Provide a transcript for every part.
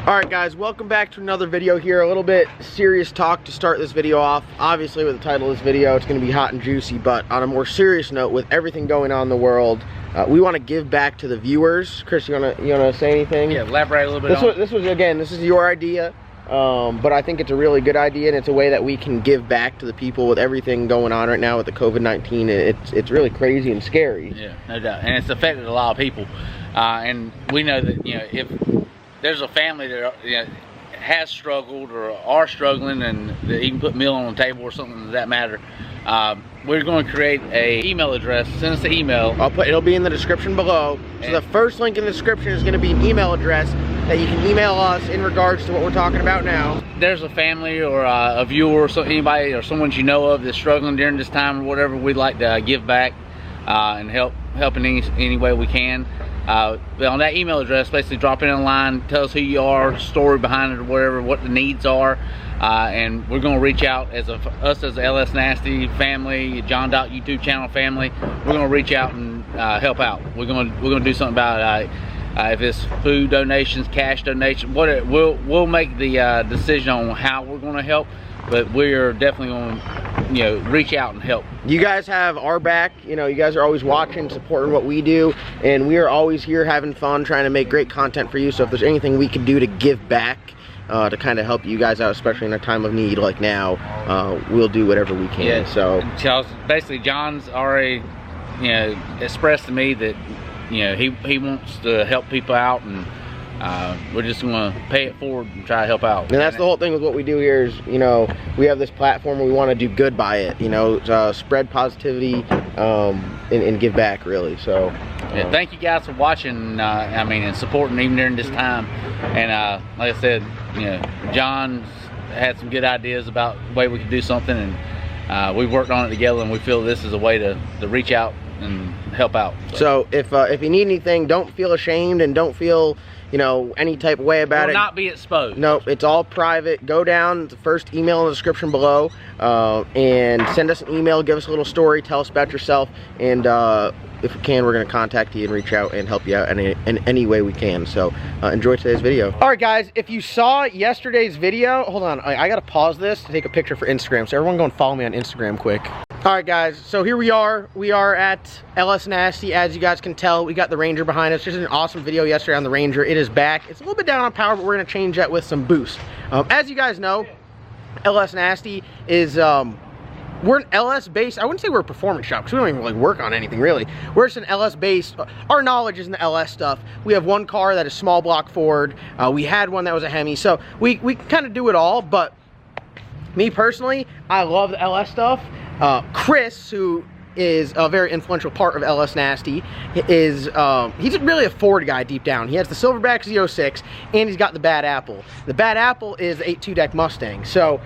Alright guys, welcome back to another video here. A little bit serious talk to start this video off. Obviously with the title of this video, it's going to be hot and juicy, but on a more serious note, with everything going on in the world, we want to give back to the viewers. Chris, you wanna say anything? Yeah, elaborate a little bit This is your idea, but I think it's a really good idea, and it's a way that we can give back to the people with everything going on right now with the COVID-19. It's really crazy and scary. Yeah, no doubt, and it's affected a lot of people, and we know that if there's a family that has struggled or are struggling and they even put meal on the table or something of that matter, we're going to create a email address. Send us an email. It'll be in the description below. So the first link in the description is going to be an email address that you can email us in regards to what we're talking about now. There's a family or a viewer or anybody or someone you know of that's struggling during this time or whatever, we'd like to give back and help in any way we can. On that email address, basically drop in a line, tell us who you are, story behind it or whatever, what the needs are, and we're going to reach out as us as the LS Nasty family, John Dot YouTube channel family. We're going to reach out and help out. We're going to do something about it. If it's food donations, cash donations, we'll make the decision on how we're going to help, but we're definitely going to reach out and help. You guys have our back. You guys are always watching, supporting what we do, and we are always here having fun, trying to make great content for you. So if there's anything we can do to give back, to kind of help you guys out, especially in a time of need like now, we'll do whatever we can. Yeah, so basically John's already expressed to me that he wants to help people out, and we're just going to pay it forward and try to help out. And that's the whole thing with what we do here is, we have this platform where we want to do good by it, spread positivity and give back, really. So yeah, thank you guys for watching, and supporting even during this time. And like I said, John's had some good ideas about the way we could do something, and we've worked on it together, and we feel this is a way to reach out and help out. So if you need anything, don't feel ashamed and don't feel any type of way about it. Will not be exposed. No, it's all private. Go down the first email in the description below and send us an email, give us a little story, tell us about yourself, and if we can, we're going to contact you and reach out and help you out in any way we can. So enjoy today's video. All right, guys, if you saw yesterday's video, hold on, I got to pause this to take a picture for Instagram. So everyone go and follow me on Instagram quick. All right, guys, so here we are at LS Nasty. As you guys can tell, we got the Ranger behind us. Just an awesome video yesterday on the Ranger. It is back. It's a little bit down on power, but we're going to change that with some boost. As you guys know, LS Nasty is we're an LS based. I wouldn't say we're a performance shop because we don't even really work on anything really. We're just an LS based. Our knowledge is in the LS stuff. We have one car that is small block Ford. We had one that was a Hemi, so we kind of do it all. But me personally, I love the LS stuff. Chris, who is a very influential part of LS Nasty, he's really a Ford guy deep down. He has the Silverback Z06 and he's got the Bad Apple. The Bad Apple is the 8.2 deck Mustang. So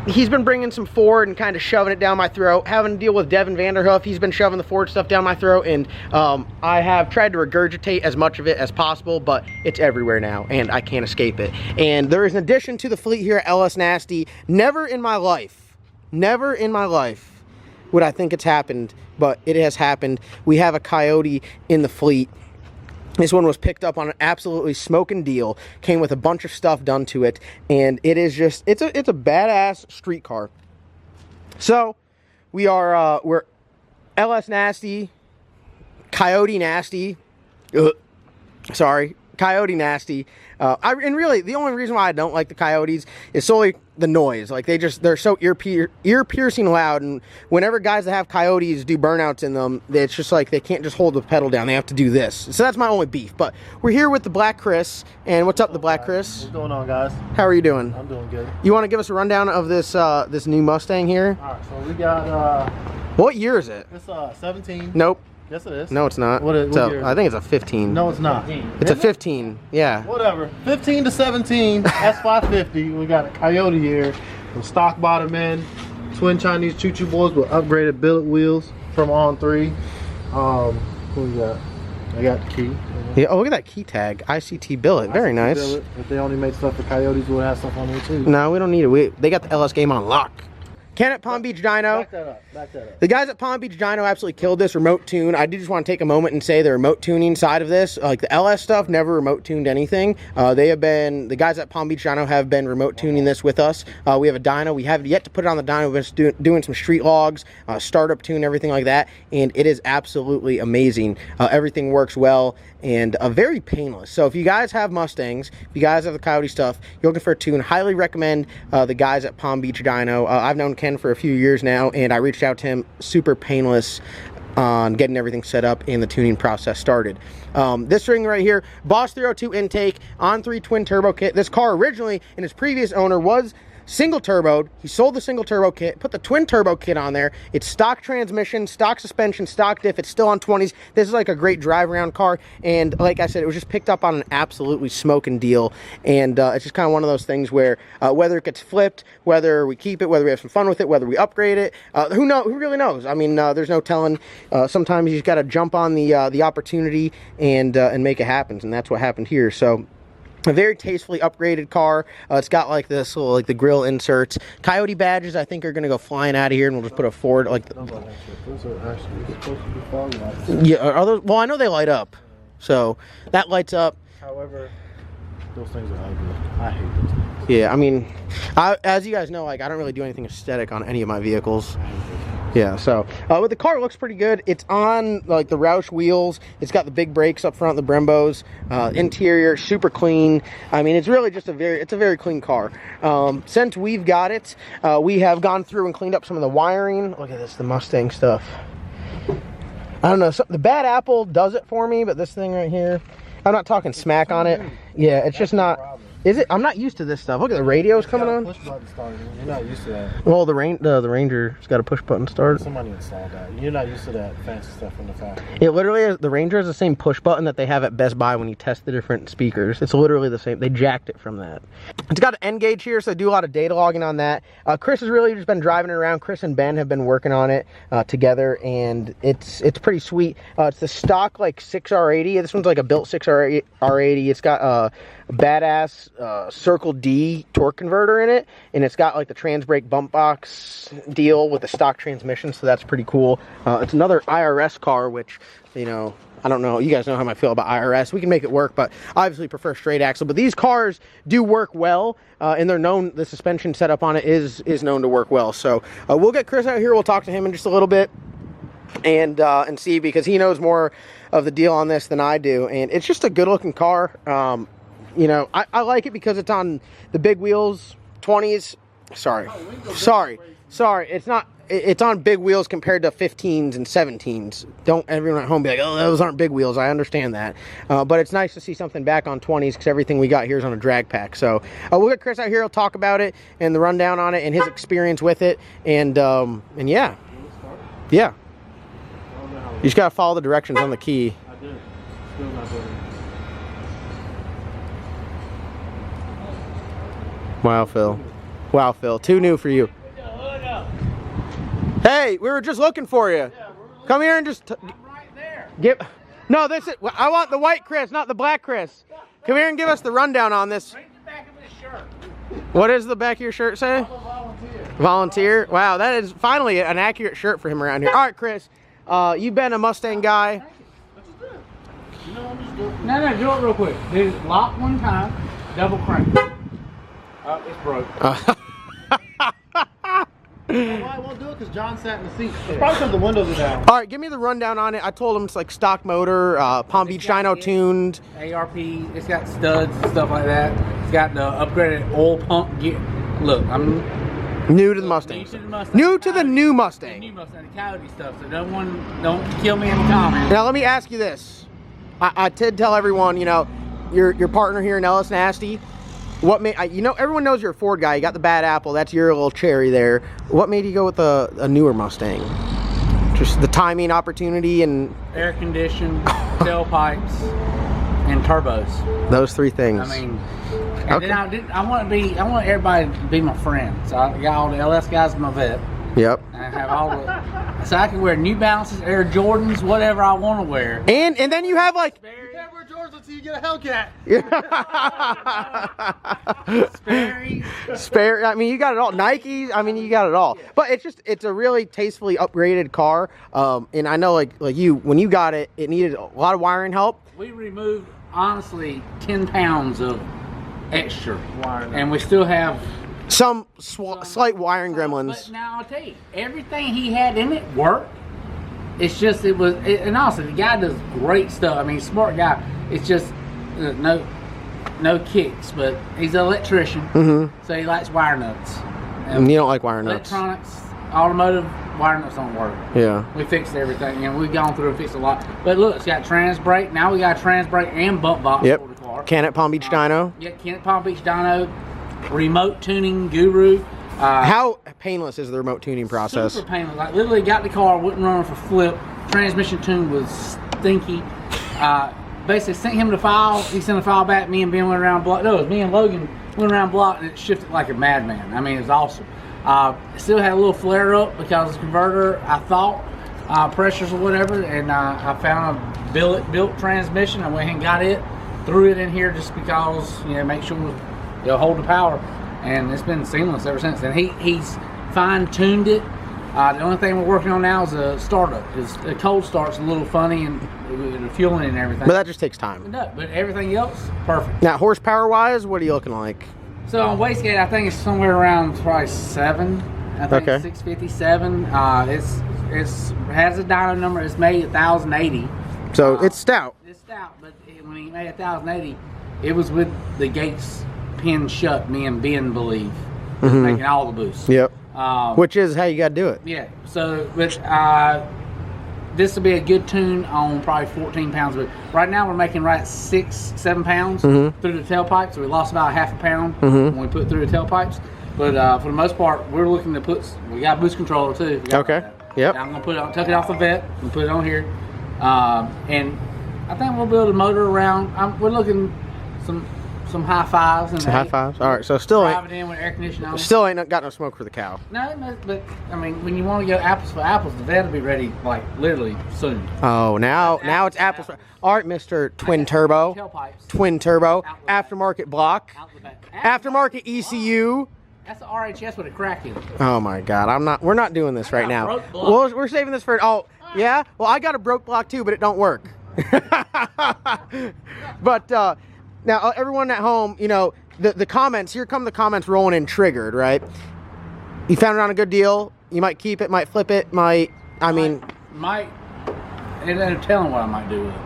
he's been bringing some Ford and kind of shoving it down my throat. Having to deal with Devin Vanderhoof, he's been shoving the Ford stuff down my throat, and I have tried to regurgitate as much of it as possible, but it's everywhere now and I can't escape it. And there is an addition to the fleet here at LS Nasty. Never in my life would I think it's happened, but it has happened. We have a Coyote in the fleet. This one was picked up on an absolutely smoking deal, came with a bunch of stuff done to it, and it is just, it's a badass street car. So we're LS Nasty, Coyote Nasty, Coyote Nasty. And really, the only reason why I don't like the Coyotes is solely the noise. Like, they're so ear-piercing loud, and whenever guys that have Coyotes do burnouts in them, it's just like they can't just hold the pedal down. They have to do this. So that's my only beef. But we're here with the Black Chris. And what's up, the Black Chris? What's going on, guys? How are you doing? I'm doing good. You want to give us a rundown of this this new Mustang here? All right, so we got what year is it? it's 17. Nope. Yes, it is. No, it's not. What year is I think it's a 15. No, it's not. It's a 15. Yeah. Whatever. 15 to 17 S550. We got a Coyote here with stock bottom end, twin Chinese choo-choo boys with upgraded billet wheels from On 3. What we got? I got the key. Yeah. Oh, look at that key tag. ICT billet. Very nice. Billet. If they only made stuff for Coyotes, we'll have stuff on there too. No, we don't need it. They got the LS game on lock. Ken at Palm Beach Dyno. Back that up. Back that up. The guys at Palm Beach Dyno absolutely killed this remote tune. I do just want to take a moment and say the remote tuning side of this, like the LS stuff, never remote tuned anything. The guys at Palm Beach Dyno have been remote tuning this with us. We have a dyno. We have yet to put it on the dyno. We've been doing some street logs, startup tune, everything like that, and it is absolutely amazing. Everything works well and very painless. So if you guys have Mustangs, if you guys have the Coyote stuff, you're looking for a tune, highly recommend the guys at Palm Beach Dyno. I've known Ken for a few years now, and I reached out to him. Super painless on getting everything set up and the tuning process started. This ring right here, Boss 302 intake on 3 twin turbo kit. This car originally, in its previous owner, was single turboed. He sold the single turbo kit, put the twin turbo kit on there. It's stock transmission, stock suspension, stock diff. It's still on 20s. This is like a great drive around car, and like I said, it was just picked up on an absolutely smoking deal. And it's just kind of one of those things where whether it gets flipped, whether we keep it, whether we have some fun with it, whether we upgrade it, who really knows? I mean, there's no telling. Sometimes you just got to jump on the opportunity and make it happen, and that's what happened here. So a very tastefully upgraded car. It's got like this little, like the grill inserts. Coyote badges, I think, are gonna go flying out of here, and we'll just put a Ford like. Those are actually supposed to be fog lights. Yeah, are those? Well, I know they light up, so that lights up. However, those things are ugly. I hate those things. Yeah, I mean, as you guys know, like I don't really do anything aesthetic on any of my vehicles. Yeah, so but the car looks pretty good. It's on like the Roush wheels. It's got the big brakes up front, the Brembos. Interior super clean. I mean, it's really just a very clean car. Since we've got it, we have gone through and cleaned up some of the wiring. Look at this, the Mustang stuff. I don't know. The Bad Apple does it for me, but this thing right here, I'm not talking smack on it. Yeah, it's just not. Is it? I'm not used to this stuff. Look at the radios coming on. Push button starting. You're not used to that. Well, the Ranger's got a push button start. Somebody installed that. You're not used to that fancy stuff from the factory. It literally is, the Ranger has the same push button that they have at Best Buy when you test the different speakers. It's literally the same. They jacked it from that. It's got an N gauge here, so I do a lot of data logging on that. Chris has really just been driving it around. Chris and Ben have been working on it together, and it's pretty sweet. It's the stock like 6R80. This one's like a built 6R80. It's got a badass Circle D torque converter in it, and it's got like the trans brake bump box deal with the stock transmission, so that's pretty cool. It's another IRS car, which, you know, I don't know, you guys know how I feel about IRS. We can make it work, but obviously prefer straight axle. But these cars do work well, and they're known, the suspension setup on it is known to work well. So we'll get Chris out here, we'll talk to him in just a little bit and see, because he knows more of the deal on this than I do, and it's just a good looking car. You know, I like it because it's on the big wheels, 20s. Sorry. It's on big wheels compared to 15s and 17s. Don't everyone at home be like, oh, those aren't big wheels. I understand that. But it's nice to see something back on 20s, because everything we got here is on a drag pack. So we'll get Chris out here. He'll talk about it and the rundown on it and his experience with it. And yeah. Yeah. You just got to follow the directions on the key. I did. Still not doing it. Wow, Phil. Wow, Phil. Too new for you. Hey, we were just looking for you. Come here and just... I'm right there. No, this is... I want the white Chris, not the black Chris. Come here and give us the rundown on this. Read the back of this shirt. What does the back of your shirt say? I'm a volunteer. Volunteer? Wow, that is finally an accurate shirt for him around here. All right, Chris. You've been a Mustang guy. No, do it real quick. Dude, lock one time, double crank. Oh, it's broke. Why I won't do it? Because John sat in the seat. It's probably because the windows are down. All right, give me the rundown on it. I told him it's like stock motor, Palm Beach Dyno tuned. ARP, it's got studs and stuff like that. It's got the upgraded oil pump gear. Look, I'm new to the Mustang. New to the new Mustang. The new Mustang, the Coyote stuff. So don't kill me in the comments. Now let me ask you this. I did tell everyone, you know, your partner here in Ellis Nasty. What made you know? Everyone knows you're a Ford guy. You got the Bad Apple. That's your little cherry there. What made you go with a newer Mustang? Just the timing, opportunity, and air conditioned, tailpipes, and turbos. Those three things. I mean, and then I want everybody to be my friend. So I got all the LS guys in my vet. Yep. And I have all the, so I can wear New Balances, Air Jordans, whatever I want to wear. And then you have like. You can't wear Jordans $100 until you get a Hellcat. Sperry's. Spare. I mean, you got it all. Nikes. I mean, you got it all. But it's a really tastefully upgraded car. And I know like you, when you got it, it needed a lot of wiring help. We removed honestly 10 pounds of extra Wiring. and we still have Some slight wiring gremlins. But now I'll tell you, everything he had in it worked. It's just and also the guy does great stuff. I mean, smart guy. It's just no kicks, but he's an electrician, so he likes wire nuts. And you don't like wire nuts. Electronics, automotive wire nuts don't work. Yeah. We fixed everything, and we've gone through and fixed a lot. But look, it's got trans brake. Now we got a trans brake and bump box for the car. Kennett Palm Beach Dyno. Yeah, Kennett Palm Beach Dyno. Remote tuning guru. How painless is the remote tuning process? Super painless. Like literally got the car, wouldn't run for flip. Transmission tune was stinky. Basically sent him the file. He sent the file back. Me and Ben went around block. No, it was me and Logan went around block, and it shifted like a madman. I mean, it was awesome. Still had a little flare up because the converter, I thought, pressures or whatever, and I found a built transmission. I went ahead and got it, threw it in here just because, you know, make sure it'll hold the power, and it's been seamless ever since. And he's fine-tuned it. The only thing we're working on now is a startup. The cold start's a little funny and the fueling and everything. But that just takes time. No, but everything else, perfect. Now, horsepower-wise, what are you looking like? So on wastegate, I think it's somewhere around probably 7. I think Okay. 657. It has a dyno number. It's made 1080. So it's stout. It's stout, but when he made 1080, it was with the gates pinned shut. Me and Ben believe, making all the boosts. Yep. Which is how you got to do it. Yeah. So, but this will be a good tune on probably 14 pounds. But right now we're making right 6-7 pounds through the tailpipe. So we lost about half a pound when we put through the tailpipes. But for the most part, we're looking to put. We got boost controller too. Okay. Yep. Now I'm gonna put it on, tuck it off the vet, and put it on here. And I think we'll build a motor around. We're looking some high fives and Some high fives. All right. So still drive ain't it in with air conditioning on. still ain't got no smoke for the cow. No, but I mean, when you want to go apples for apples, the vet will be ready like literally soon. Oh, now it's apples. All right, Mr. Twin Turbo. Tailpipes. Twin Turbo. Outlet. Aftermarket block. Out the back. Aftermarket ECU. That's the RHS with a crack in it. Oh my God, we're not doing this right now. broke block. We're saving this for, oh, yeah? Well, I got a broke block too, but it don't work. But now everyone at home, you know, the comments, here come the comments rolling in triggered, right? You found it on a good deal. You might keep it, might flip it, might, I mean. Might, and they're telling what I might do with it.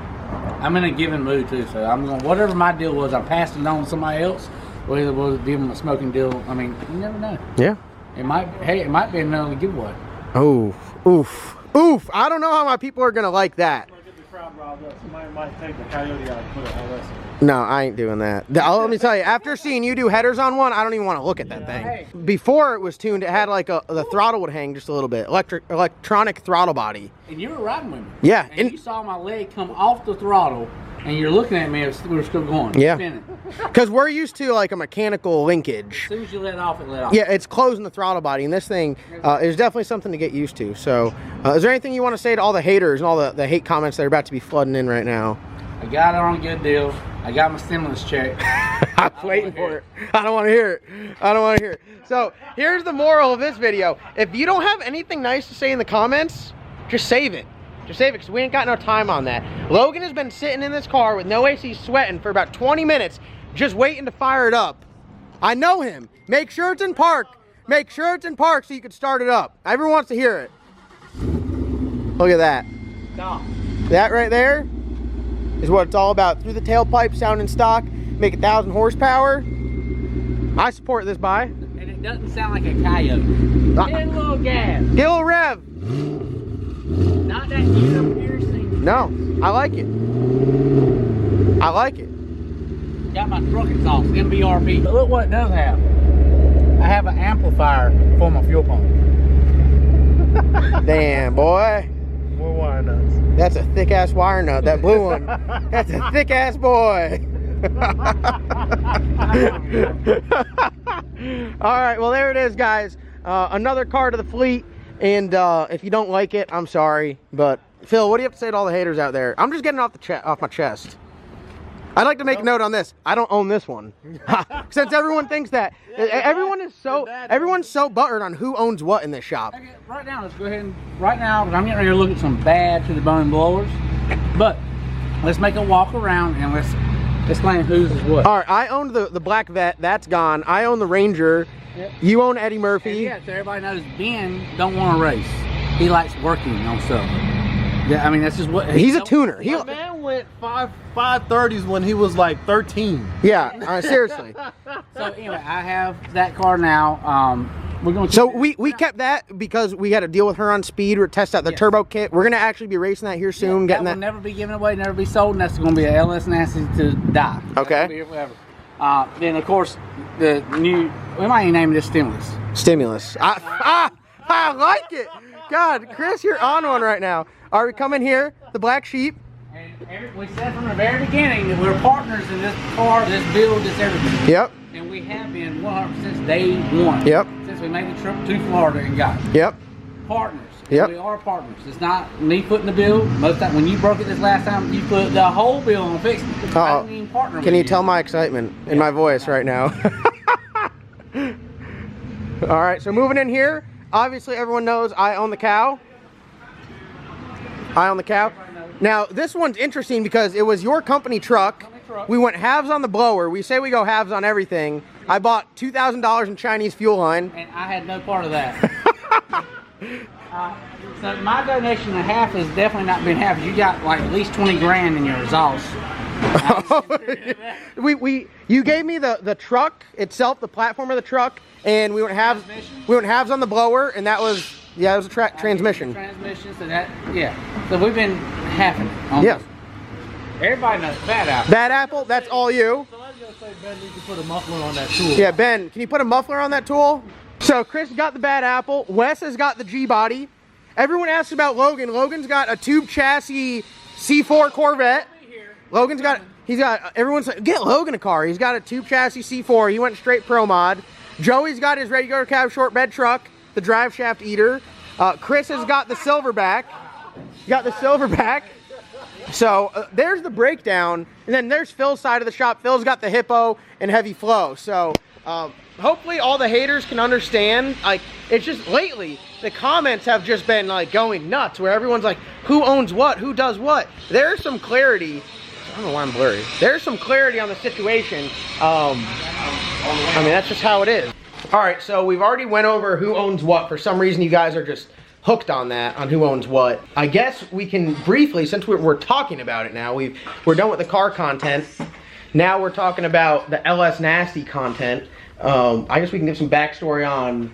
I'm in a giving mood too, so I'm going, whatever my deal was, I'm passing it on to somebody else. Whether it was give them a smoking deal, I mean, you never know. Yeah. It might be another giveaway. Oh, oof. Oof. I don't know how my people are going to like that. Might get the crowd riled up. Somebody might take the coyote out and put an LS in it. No, I ain't doing that. Let me tell you, after seeing you do headers on one, I don't even want to look at that thing. Hey. Before it was tuned, it had like the throttle would hang just a little bit. Electronic throttle body. And you were riding with me. Yeah. And you saw my leg come off the throttle, and you're looking at me, we were still going. Yeah. Spinning. Because we're used to like a mechanical linkage. As soon as you let off, it let off. Yeah, it's closing the throttle body, and this thing is definitely something to get used to. So, is there anything you want to say to all the haters and all the hate comments that are about to be flooding in right now? I got it on a good deal. I got my stimulus check. I was waiting for it. I don't want to hear it. I don't want to hear it. So, here's the moral of this video. If you don't have anything nice to say in the comments, just save it. Just save it, because we ain't got no time on that. Logan has been sitting in this car with no AC sweating for about 20 minutes, just waiting to fire it up. I know him. Make sure it's in park. Make sure it's in park so you can start it up. Everyone wants to hear it. Look at that. Stop. That right there is what it's all about. Through the tailpipe, sound in stock, make 1,000 horsepower. I support this buy. And it doesn't sound like a coyote. Get a little gas. Get a little rev. Not that ear piercing. No, I like it. I like it. Got my truck exhaust, MBRP. But look what it does have. I have an amplifier for my fuel pump. Damn, boy. More wire nuts. That's a thick ass wire nut, that blue one. That's a thick ass boy. All right, well, there it is, guys. Another car to the fleet. And if you don't like it, I'm sorry. But Phil, what do you have to say to all the haters out there? I'm just getting off my chest. I'd like to make a note on this. I don't own this one. Since everyone thinks that. Everyone's so buttered on who owns what in this shop. Okay, right now, let's go ahead and, right now, because I'm getting ready to look at some bad to the bone blowers. But let's make a walk around and let's explain whose is what. All right, I owned the Black Vet. That's gone. I own the Ranger. Yep. You own Eddie Murphy. And yeah, so everybody knows Ben don't want to race. He likes working on stuff. Yeah, I mean, that's just what... He's a tuner. My man went 530s when he was like 13. Yeah, seriously. So anyway, I have that car now. We're going to... So we kept that because we had to deal with her on speed. We're testing out the turbo kit. We're going to actually be racing that here soon. That will never be given away, never be sold, and that's going to be an LS Nasty to die. Okay. Be here forever. Then, of course, the new... We might even name this Stimulus. Stimulus. I like it. God, Chris, you're on one right now. All right, we come in here, the black sheep. And we said from the very beginning that we're partners in this car, this build, this everything. Yep. And we have been 100% since day one. Yep. Since we made the trip to Florida and got it. Yep. Partners. Yep. We are partners. It's not me putting the bill. Most of the time, when you broke it this last time, you put the whole bill on fixing it. I didn't even partner with you. Can you tell my excitement in my voice right now? All right, so moving in here. Obviously, everyone knows I own the cow. I own the cow. Now, this one's interesting because it was your company truck. We went halves on the blower. We say we go halves on everything. I bought $2,000 in Chinese fuel line. And I had no part of that. So my donation and half has definitely not been half. You got like at least 20 grand in your exhaust. You gave me the truck itself, the platform of the truck, and we went halves on the blower, and that was it was a transmission. Transmission, so that so we've been halving it. Yeah. Everybody knows Bad Apple. Bad Apple, that's all you. So I was gonna say Ben needs to put a muffler on that tool. Yeah, Ben, can you put a muffler on that tool? So Chris got the Bad Apple. Wes has got the G-body. Everyone asks about Logan. Logan's got a tube chassis C4 Corvette. Everyone's like, get Logan a car. He's got a tube chassis C4. He went straight pro mod. Joey's got his regular cab short bed truck, the drive shaft eater. Chris has got the Silverback. So there's the breakdown. And then there's Phil's side of the shop. Phil's got the Hippo and Heavy Flow. So hopefully all the haters can understand. Like, it's just lately, the comments have just been like going nuts where everyone's like, who owns what? Who does what? There's some clarity. I don't know why I'm blurry. There's some clarity on the situation. I mean, that's just how it is. All right, so we've already went over who owns what. For some reason, you guys are just hooked on that, on who owns what. I guess we can briefly, since we're talking about it now, we're done with the car content. Now we're talking about the LS Nasty content. I guess we can give some backstory on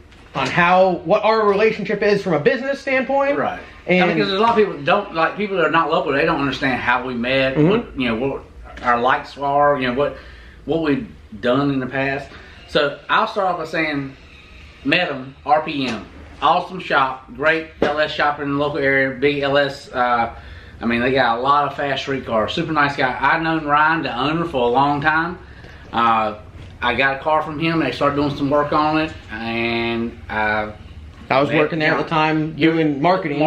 what our relationship is from a business standpoint. Right. And because there's a lot of people don't, like people that are not local, they don't understand how we met, what our likes are, what we've done in the past. So I'll start off by saying, met them, RPM, awesome shop, great LS shop in the local area, big LS. I mean, they got a lot of fast street cars. Super nice guy. I've known Ryan, the owner, for a long time. I got a car from him. They started doing some work on it, and I was working there at the time doing marketing.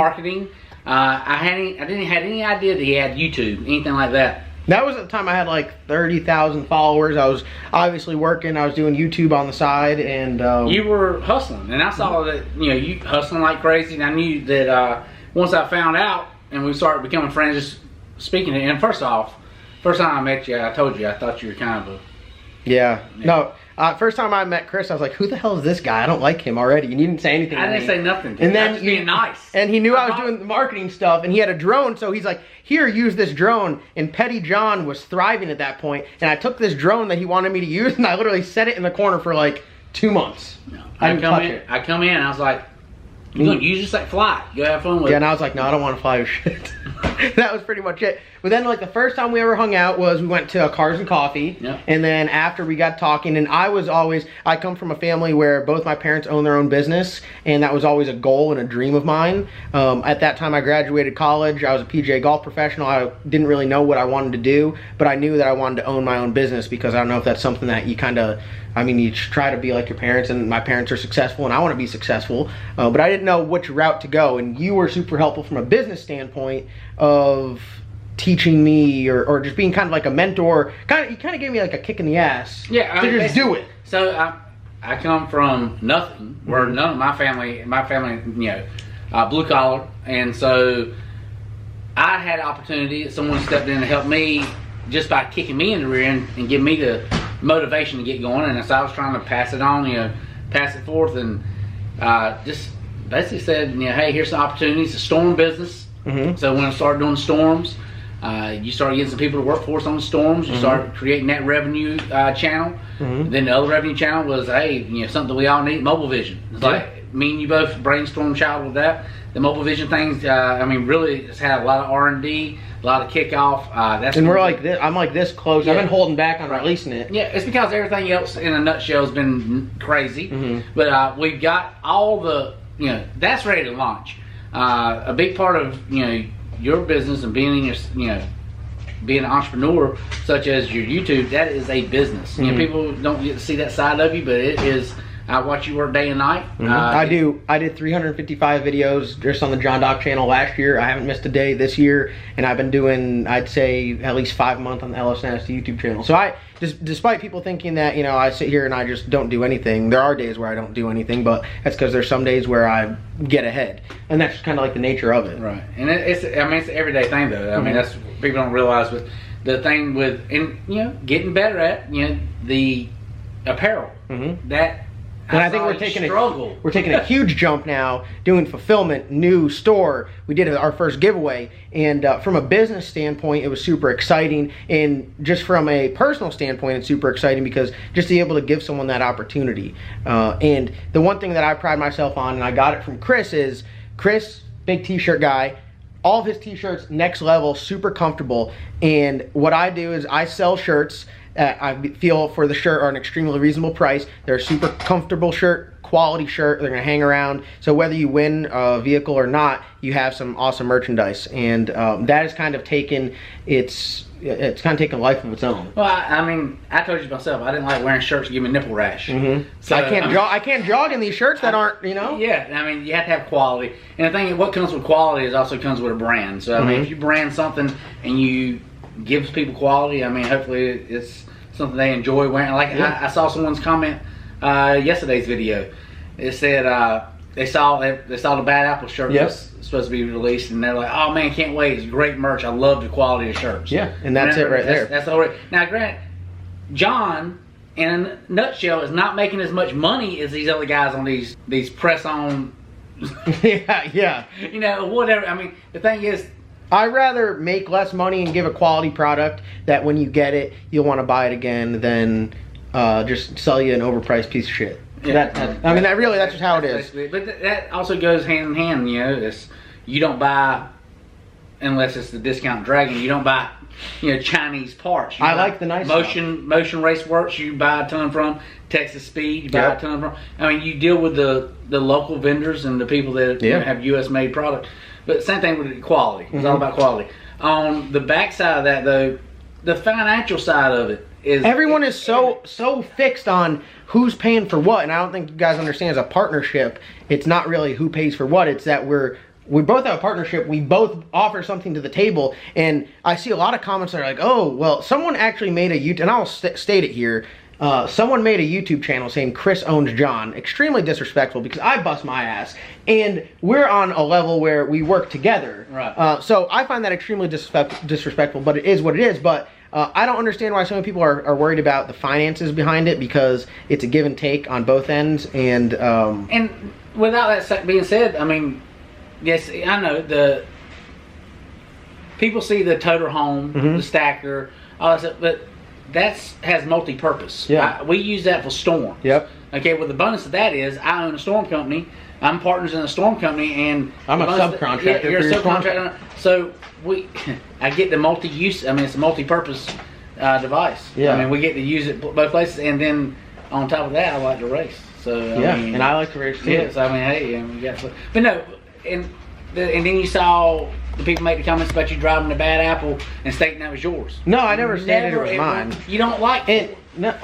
I didn't have any idea that he had YouTube, anything like that. That was at the time I had like 30,000 followers. I was obviously working. I was doing YouTube on the side, and you were hustling, and I saw that you hustling like crazy. And I knew that once I found out, and we started becoming friends, just speaking. And first time I met you, I told you I thought you were kind of a No, first time I met Chris, I was like, who the hell is this guy? I don't like him already. And you didn't say anything. I didn't say nothing. And then I was being nice. And he knew I was doing the marketing stuff, and he had a drone, so he's like, here, use this drone. And Petty John was thriving at that point, and I took this drone that he wanted me to use, and I literally set it in the corner for like 2 months. No, I come in, and I was like, look, you just like fly. Go have fun with it. Yeah, and I was like, no, I don't want to fly with shit. That was pretty much it. But then, like, the first time we ever hung out was we went to Cars and Coffee. Yep. And then after we got talking, and I come from a family where both my parents own their own business, and that was always a goal and a dream of mine. At that time, I graduated college. I was a PGA golf professional. I didn't really know what I wanted to do, but I knew that I wanted to own my own business, because I don't know if that's something that you you try to be like your parents, and my parents are successful, and I want to be successful. But I didn't know which route to go, and you were super helpful from a business standpoint of teaching me or just being kind of like a mentor. You kind of gave me like a kick in the ass. Yeah, I to mean, just do it. So I come from nothing, where none of my family, blue collar, and so I had opportunity. Someone stepped in to help me just by kicking me in the rear end and give me the motivation to get going. And so I was trying to pass it on, pass it forth, and just basically said, hey, here's some opportunities. The storm business. So when I started doing storms, you started getting some people to work for us on the storms. You started creating that revenue channel. Then the other revenue channel was, hey, something we all need, mobile vision. It's like me and you both brainstormed child with that. The mobile vision things, really, it's had a lot of R&D, a lot of kickoff. And we're like this. I'm like this close. Yeah. I've been holding back on releasing it. Yeah, it's because everything else in a nutshell has been crazy. But we've got all the, that's ready to launch. A big part of your business and being in your being an entrepreneur, such as your YouTube, that is a business. People don't get to see that side of you, but it is. I watch you work day and night. I did 355 videos just on the John Doc channel last year. I haven't missed a day this year, and I've been doing, I'd say, at least 5 months on the LS Nasty YouTube channel. So despite people thinking that, I sit here and I just don't do anything, there are days where I don't do anything, but that's because there's some days where I get ahead, and that's kind of like the nature of it. Right, and it's an everyday thing though. I mean, that's what people don't realize with the thing with, and getting better at, the apparel. That. And I think we're taking a huge jump now, doing fulfillment, new store. We did our first giveaway, and from a business standpoint, it was super exciting. And just from a personal standpoint, it's super exciting because just to be able to give someone that opportunity. And the one thing that I pride myself on, and I got it from Chris, is Chris, big t-shirt guy. All of his t-shirts, next level, super comfortable. And what I do is I sell shirts. I feel for the shirt are an extremely reasonable price. They're a super comfortable shirt, quality shirt. They're gonna hang around. So whether you win a vehicle or not, you have some awesome merchandise, and that has kind of taken it's kind of taken a life of its own. Well, I told you myself, I didn't like wearing shirts that give me nipple rash. So I can't jog in these shirts that aren't, Yeah, you have to have quality, and the thing, what comes with quality is also comes with a brand. So if you brand something and you give people quality, hopefully it's something they enjoy wearing. Like I saw someone's comment yesterday's video. It said they saw the Bad Apple shirt was supposed to be released, and they're like, "Oh man, can't wait! It's great merch. I love the quality of shirts." Yeah, and that's it right there. That's all right. Now, Grant, John, in a nutshell, is not making as much money as these other guys on these press-on. yeah. Whatever. The thing is, I'd rather make less money and give a quality product that when you get it, you'll want to buy it again than just sell you an overpriced piece of shit. Yeah. That's just how it is. But that also goes hand in hand, you don't buy, unless it's the Discount Dragon, you don't buy, Chinese parts. I like the nice Motion Race Works, you buy a ton from. Texas Speed, you buy a ton from. You deal with the local vendors and the people that have U.S. made product. But same thing with quality. It's all about quality. On the back side of that, though, the financial side of it is... Everyone is so fixed on who's paying for what, and I don't think you guys understand, as a partnership, it's not really who pays for what. It's that we both have a partnership. We both offer something to the table, and I see a lot of comments that are like, oh, well, someone actually made a YouTube, and I'll state it here, someone made a YouTube channel saying Chris owns John. Extremely disrespectful, because I bust my ass, and we're on a level where we work together. Right. So I find that extremely disrespectful, but it is what it is. But I don't understand why so many people are worried about the finances behind it, because it's a give and take on both ends. And without that being said, yes, I know the people see the toter home, the stacker, all that stuff, but has multi-purpose. Yeah. We use that for storm. Yep. Okay, well, the bonus of that is I own a storm company. I'm partners in a storm company, and I'm a subcontractor. You're a subcontractor. So I get the multi-use. It's a multi-purpose device. Yeah. We get to use it both places, and then on top of that, I like to race. So and I like to race too. Yeah. So hey, we got. But no, and then you saw the people make the comments about you driving the Bad Apple and stating that was yours. No, I never stated it was mine. You don't like it. No,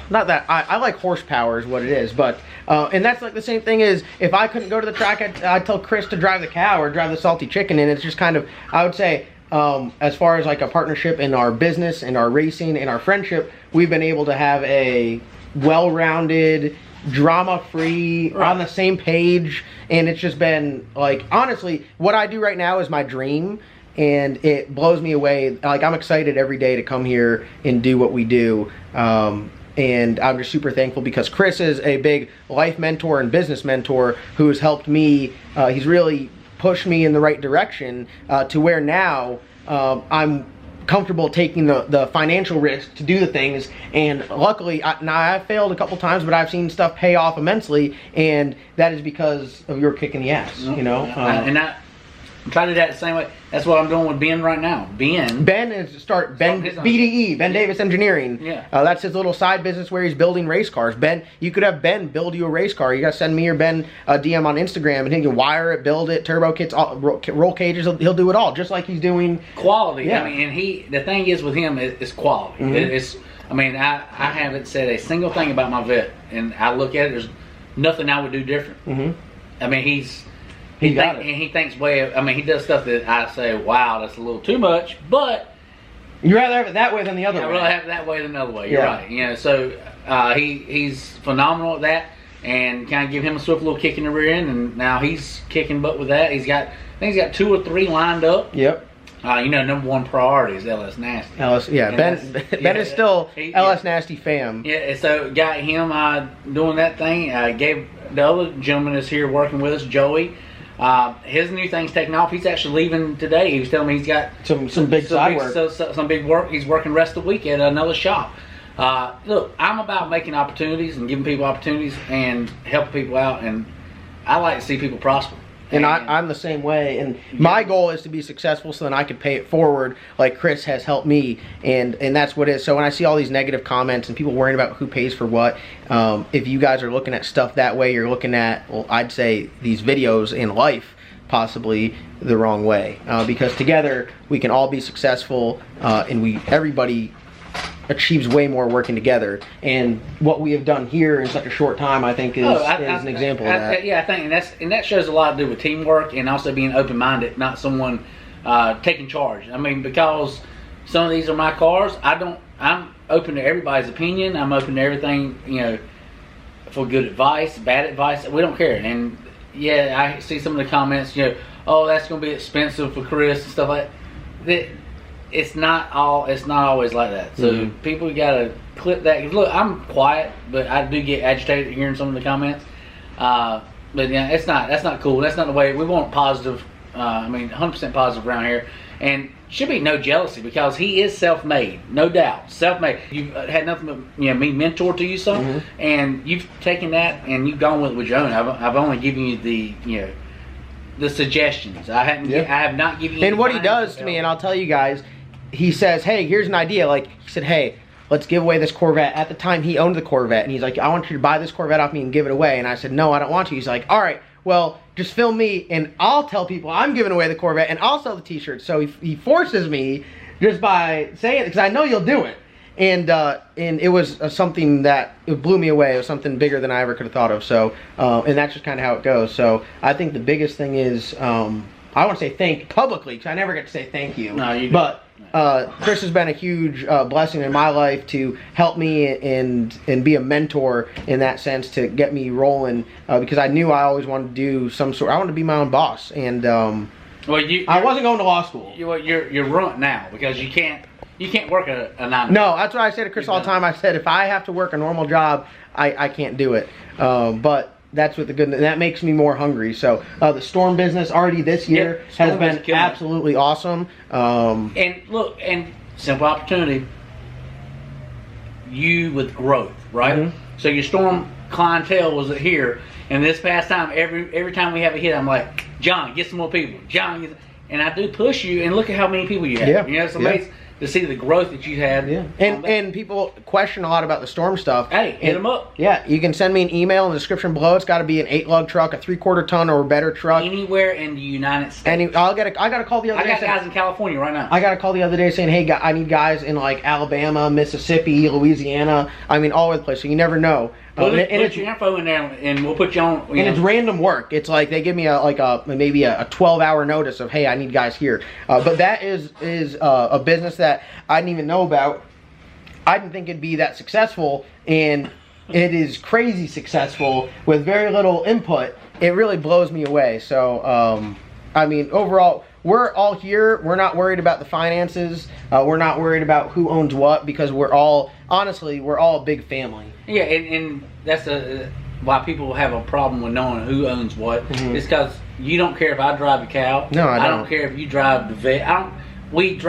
not that. I like horsepower is what it is, but and that's like the same thing as if I couldn't go to the track, I'd tell Chris to drive the cow or drive the salty chicken, and it's just kind of, I would say, as far as like a partnership in our business and our racing and our friendship, we've been able to have a well-rounded, drama-free, on the same page, and it's just been like, honestly, what I do right now is my dream, and it blows me away. Like, I'm excited every day to come here and do what we do. And I'm just super thankful because Chris is a big life mentor and business mentor who has helped me. He's really pushed me in the right direction to where now I'm comfortable taking the financial risk to do the things. And luckily, now I've failed a couple times, but I've seen stuff pay off immensely, and that is because of your kick in the ass, you know? I'm trying to do that the same way. That's what I'm doing with Ben right now. Ben is BDE, Ben Davis Engineering. Yeah. That's his little side business where he's building race cars. Ben, you could have Ben build you a race car. You got to send me or Ben a DM on Instagram, and he can wire it, build it, turbo kits, roll cages. He'll do it all, just like he's doing quality. Yeah. I mean, and the thing is with him is quality. I mean, I haven't said a single thing about my vet, and I look at it. There's nothing I would do different. I mean, he thinks way. I mean, he does stuff that I say, wow, that's a little too much. But you'd rather have it that way than the other way. I'd rather have it that way than the other way. You're right. You know, so he's phenomenal at that, and kind of give him a swift little kick in the rear end, and now he's kicking butt with that. I think he's got 2 or 3 lined up. Yep. You know, number 1 priority is LS Nasty. Ben is still LS Nasty fam. Yeah, so got him doing that thing. Gave the other gentleman that's here working with us, Joey. His new thing's taking off. He's actually leaving today. He was telling me he's got some big side work. Some big work. He's working the rest of the week at another shop. Look, I'm about making opportunities and giving people opportunities and helping people out, and I like to see people prosper. And I'm the same way, and my goal is to be successful so then I can pay it forward like Chris has helped me, and that's what it is. So when I see all these negative comments and people worrying about who pays for what, if you guys are looking at stuff that way, you're looking at, well, I'd say these videos in life possibly the wrong way, because together we can all be successful, and everybody achieves way more working together. And what we have done here in such a short time, I think, is an example of that. Yeah, I think, and that shows a lot to do with teamwork and also being open-minded, not someone taking charge. I mean, because some of these are my cars, I'm open to everybody's opinion. I'm open to everything, you know, for good advice, bad advice. We don't care. And yeah, I see some of the comments, you know, oh, that's going to be expensive for Chris and stuff like that. It's not always like that. So people gotta clip that. Look, I'm quiet, but I do get agitated hearing some of the comments. But yeah, that's not cool. That's not the way we want positive. I mean, 100% positive around here, and should be no jealousy because he is self-made, no doubt, self-made. You've had nothing but me mentor to you some, and you've taken that and you've gone with it with your own. I've only given you the suggestions. I have not given you. And what he does to me, and I'll tell you guys. He says, hey, here's an idea. Like, he said, hey, let's give away this Corvette. At the time, he owned the Corvette. And he's like, I want you to buy this Corvette off me and give it away. And I said, no, I don't want to. He's like, all right, well, just film me, and I'll tell people I'm giving away the Corvette, and I'll sell the T-shirts. So he forces me just by saying it, because I know you'll do it. And it was something that it blew me away. It was something bigger than I ever could have thought of. So, and that's just kind of how it goes. So I think the biggest thing is, I want to say thank publicly, because I never get to say thank you. No, you but Chris has been a huge blessing in my life to help me and be a mentor in that sense, to get me rolling, because I knew I always wanted to do some sort. I wanted to be my own boss, and I wasn't going to law school. You're ruined now because you can't work a 9 to 5. No, that's what I say to Chris all the time. I said if I have to work a normal job, I can't do it. But that's what that makes me more hungry. So the Storm business already this year has been absolutely awesome. And look, and simple opportunity. You with growth, right? So your Storm clientele was here, and this past time, every time we have a hit, I'm like, John, get some more people. John, and I do push you, and look at how many people you have. Yeah. You know, to see the growth that you had. Yeah. And people question a lot about the Storm stuff. Hey, hit them up. Yeah, you can send me an email in the description below. It's got to be an 8-lug truck, a 3/4 ton or better truck. Anywhere in the United States. I got a call the other day. I got guys in California right now. I got a call the other day saying, hey, I need guys in like Alabama, Mississippi, Louisiana. I mean, all over the place. So you never know. Put your info in there, and we'll put you on. And it's random work. It's like they give me maybe a 12-hour notice of, hey, I need guys here. But that is a business that I didn't even know about. I didn't think it'd be that successful, and it is crazy successful with very little input. It really blows me away. So, I mean, overall, we're all here. We're not worried about the finances. We're not worried about who owns what, because honestly, we're all a big family. Yeah, and that's why people have a problem with knowing who owns what. Mm-hmm. It's because you don't care if I drive a cow. No, I don't care if you drive the vet. We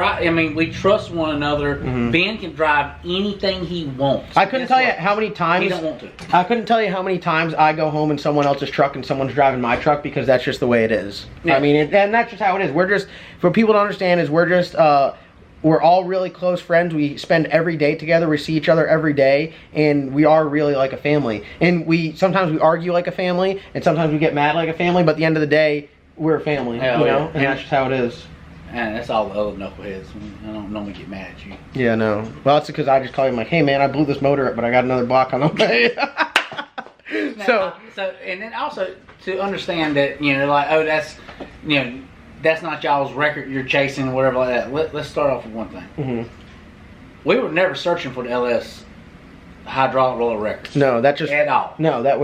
trust one another. Mm-hmm. Ben can drive anything he wants. I couldn't tell you how many times. He don't want to. I couldn't tell you how many times I go home in someone else's truck and someone's driving my truck, because that's just the way it is. Yeah. I mean, and that's just how it is. We're just, for people to understand, is we're all really close friends. We spend every day together. We see each other every day, and we are really like a family. And sometimes we argue like a family, and sometimes we get mad like a family. But at the end of the day, we're a family, you know, and that's just how it is. And that's all the other knuckleheads. I don't normally get mad at you. Yeah, no. Well, that's because I just call you like, hey man, I blew this motor up, but I got another block on the way. So, and then also to understand that, you know, like, oh, that's not y'all's record you're chasing or whatever like that. Let's start off with one thing. Mm-hmm. We were never searching for the LS hydraulic roller records. No, that just at all. No, that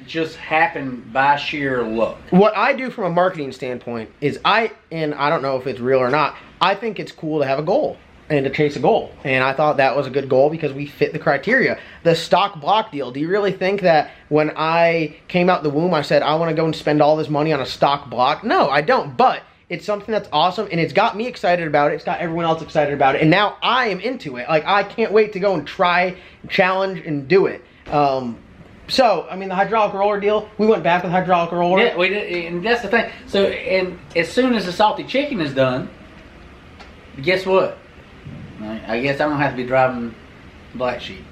just happened by sheer luck. What I do from a marketing standpoint is and I don't know if it's real or not, I think it's cool to have a goal and to chase a goal. And I thought that was a good goal because we fit the criteria. The stock block deal, do you really think that when I came out the womb I said I want to go and spend all this money on a stock block? No, I don't. But it's something that's awesome, and it's got me excited about it. It's got everyone else excited about it, and now I am into it. Like, I can't wait to go and try, challenge, and do it. So, I mean, the hydraulic roller deal, we went back with hydraulic roller. Yeah, we did, and that's the thing. So, and as soon as the salty chicken is done, guess what? I guess I don't have to be driving Black Sheep.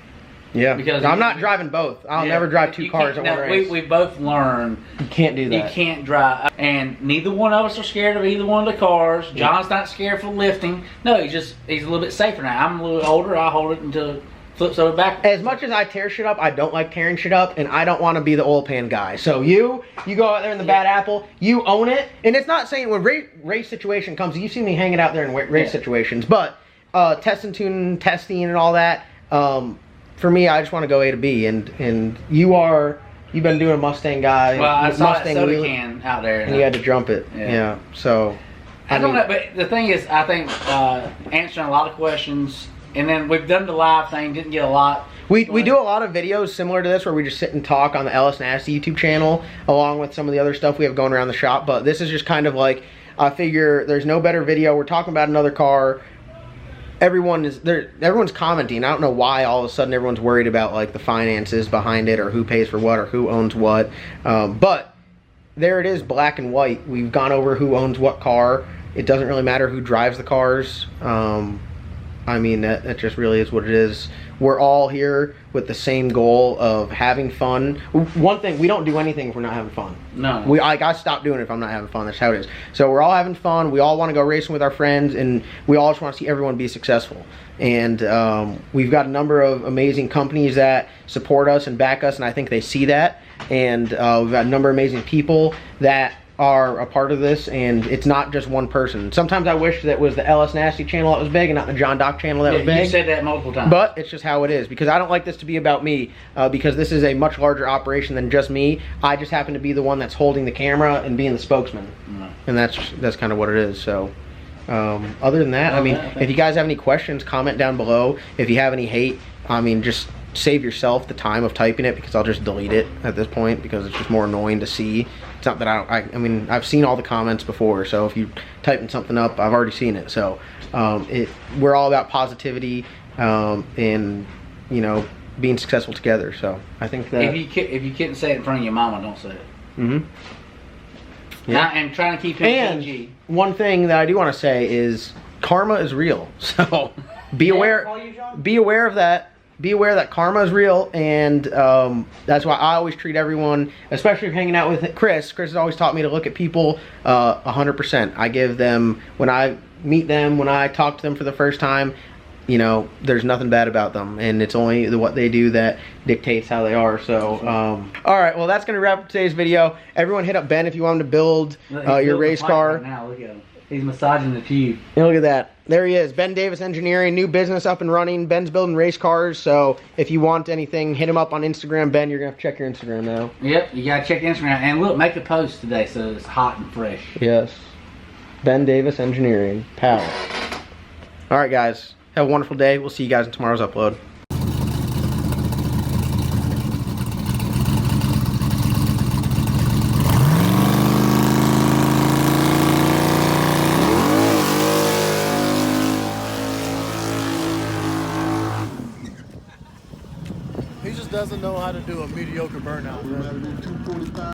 Yeah, because I'm not driving both. I'll never drive two cars at one race. We both learned you can't do that. You can't drive, and neither one of us are scared of either one of the cars. John's not scared for lifting. No, he's a little bit safer now. I'm a little older. I hold it until it flips over backwards. As much as I tear shit up, I don't like tearing shit up, and I don't want to be the oil pan guy. So you go out there in the bad apple, you own it, and it's not saying when race situation comes, you see me hanging out there in race situations, but testing, tuning, testing, and all that. For me, I just want to go A to B, and you've been doing a Mustang guy. Well, I saw Mustang that soda can out there, and you had to jump it. Yeah. So I don't know, but the thing is, I think answering a lot of questions, and then we've done the live thing, didn't get a lot. We do a lot of videos similar to this where we just sit and talk on the Ellis Nasty YouTube channel, along with some of the other stuff we have going around the shop. But this is just kind of like, I figure there's no better video. We're talking about another car. Everyone's commenting. I don't know why all of a sudden everyone's worried about like the finances behind it, or who pays for what, or who owns what. But there it is, black and white. We've gone over who owns what car. It doesn't really matter who drives the cars. I mean, that just really is what it is. We're all here with the same goal of having fun. One thing, we don't do anything if we're not having fun. No. I gotta stop doing it if I'm not having fun. That's how it is. So we're all having fun. We all want to go racing with our friends, and we all just want to see everyone be successful. And we've got a number of amazing companies that support us and back us, and I think they see that. And we've got a number of amazing people that are a part of this, and it's not just one person. Sometimes I wish that it was the Ellis Nasty channel that was big and not the John Doc channel that was big. You said that multiple times. But it's just how it is, because I don't like this to be about me, because this is a much larger operation than just me. I just happen to be the one that's holding the camera and being the spokesman. And that's kind of what it is. So other than that, I mean, if you guys have any questions, comment down below. If you have any hate, I mean, just save yourself the time of typing it, because I'll just delete it at this point, because it's just more annoying to see. It's not that I mean, I've seen all the comments before, so if you typing something up, I've already seen it. So we're all about positivity and, you know, being successful together. So I think that if you couldn't say it in front of your mama, don't say it. Yeah. And trying to keep it PG. One thing that I do want to say is, karma is real. So be aware of that. Be aware that karma is real, and that's why I always treat everyone, especially if hanging out with Chris. Chris has always taught me to look at people 100%. I give them, when I meet them, when I talk to them for the first time, you know, there's nothing bad about them, and it's only what they do that dictates how they are. So, all right, well, that's gonna wrap up today's video. Everyone hit up Ben if you want him to build your race car. Right now, look at him. He's massaging the tube. And look at that. There he is. Ben Davis Engineering, new business up and running. Ben's building race cars, so if you want anything, hit him up on Instagram. Ben, you're going to have to check your Instagram now. Yep, you got to check Instagram. And look, make a post today so it's hot and fresh. Yes. Ben Davis Engineering. Power. All right, guys. Have a wonderful day. We'll see you guys in tomorrow's upload. He just doesn't know how to do a mediocre burnout.